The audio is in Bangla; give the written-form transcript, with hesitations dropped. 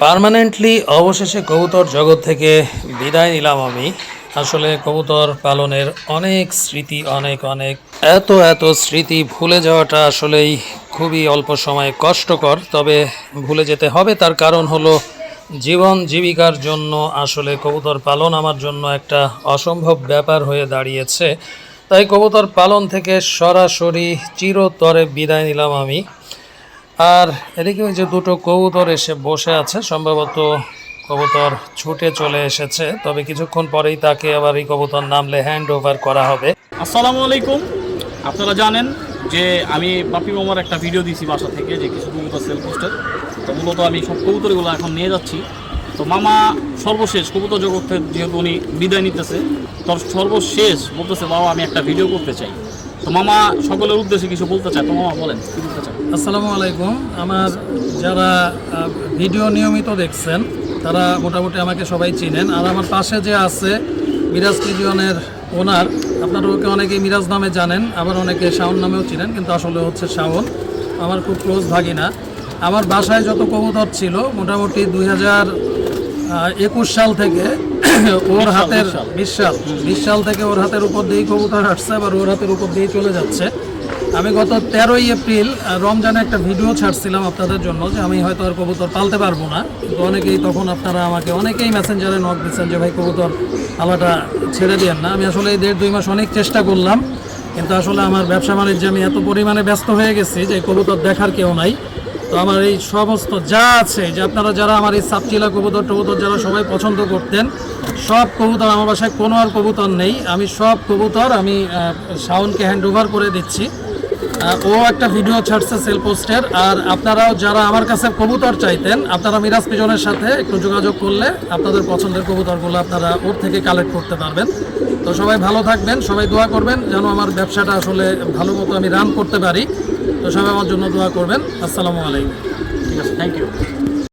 পার্মানেন্টলি অবশেষে কবুতর জগৎ থেকে বিদায় নিলাম আমি। আসলে কবুতর পালনের অনেক স্মৃতি, অনেক অনেক এত এত স্মৃতি ভুলে যাওয়াটা আসলেই খুবই অল্প সময়ে কষ্টকর। তবে ভুলে যেতে হবে, তার কারণ হলো জীবন জীবিকার জন্য আসলে কবুতর পালন আমার জন্য একটা অসম্ভব ব্যাপার হয়ে দাঁড়িয়েছে। তাই কবুতর পালন থেকে সরাসরি চিরতরে বিদায় নিলাম আমি। আর এদিকে ওই যে দুটো কবুতর এসে বসে আছে, সম্ভবত কবুতর ছুটে চলে এসেছে, তবে কিছুক্ষণ পরেই তাকে আবার এই কবুতর নামলে হ্যান্ড ওভার করা হবে। আসসালামু আলাইকুম। আপনারা জানেন যে আমি বাপি মামার একটা ভিডিও দিয়েছি বাসা থেকে, যে কিছু কবুতর সেল পোস্টের। তো মূলত আমি সব কবুতরগুলো এখন নিয়ে যাচ্ছি। তো মামা সর্বশেষ কবুতর জগতের যেহেতু উনি বিদায় নিতেছে, তোর সর্বশেষ বলতেছে বাবা আমি একটা ভিডিও করতে চাই। তো মামা সকলের উদ্দেশ্যে কিছু বলতে চায়, তো মামা বলেন কি বলতে চান। আসসালামু আলাইকুম। আমার যারা ভিডিও নিয়মিত দেখছেন তারা মোটামুটি আমাকে সবাই চিনেন। আর আমার পাশে যে আছে মিরাজ পিজিয়নের ওনার, আপনারা ওকে অনেকেই মিরাজ নামে জানেন, আবার অনেকে শাওন নামেও চিনেন, কিন্তু আসলে হচ্ছে শাওন আমার খুব ক্লোজ ভাগিনা। আমার বাসায় যত কবুতর ছিল মোটামুটি 2021 সাল থেকে ওর হাতের 20 সাল থেকে ওর হাতের উপর দিয়েই কবুতর আসছে, আবার ওর হাতের উপর দিয়েই চলে যাচ্ছে। আমি গত 13ই এপ্রিল রমজানে একটা ভিডিও ছাড়ছিলাম আপনাদের জন্য যে আমি হয়তো আর কবুতর পালতে পারবো না, কিন্তু অনেকেই তখন আপনারা আমাকে অনেকেই মেসেঞ্জারে নক দিচ্ছেন যে ভাই কবুতর পালাটা ছেড়ে দেন না। আমি আসলে এই 1.5-2 মাস অনেক চেষ্টা করলাম, কিন্তু আসলে আমার ব্যবসা বাণিজ্যে আমি এত পরিমাণে ব্যস্ত হয়ে গেছি যে কবুতর দেখার কেউ নাই। তো আমার এই সমস্ত যা আছে, যে আপনারা যারা আমার এই সাপচিলা কবুতর টবুতর যারা সবাই পছন্দ করতেন, সব কবুতর আমার বাসায় কোনো আর কবুতর নেই। আমি সব কবুতর আমি শাওনকে হ্যান্ড ওভার করে দিচ্ছি। ও একটা ভিডিও ছাড়ছে সেল পোস্টের। আর আপনারাও যারা আমার কাছে কবুতর চাইতেন, আপনারা মিরাজ পিজনের সাথে একটু যোগাযোগ করলে আপনাদের পছন্দের কবুতরগুলো আপনারা ওর থেকে কালেক্ট করতে পারবেন। তো সবাই ভালো থাকবেন, সবাই দোয়া করবেন যেন আমার ব্যবসাটা আসলে ভালো মতো আমি রান করতে পারি। তো সবাই আমার জন্য দোয়া করবেন। আসসালামু আলাইকুম। ঠিক আছে, থ্যাংক ইউ।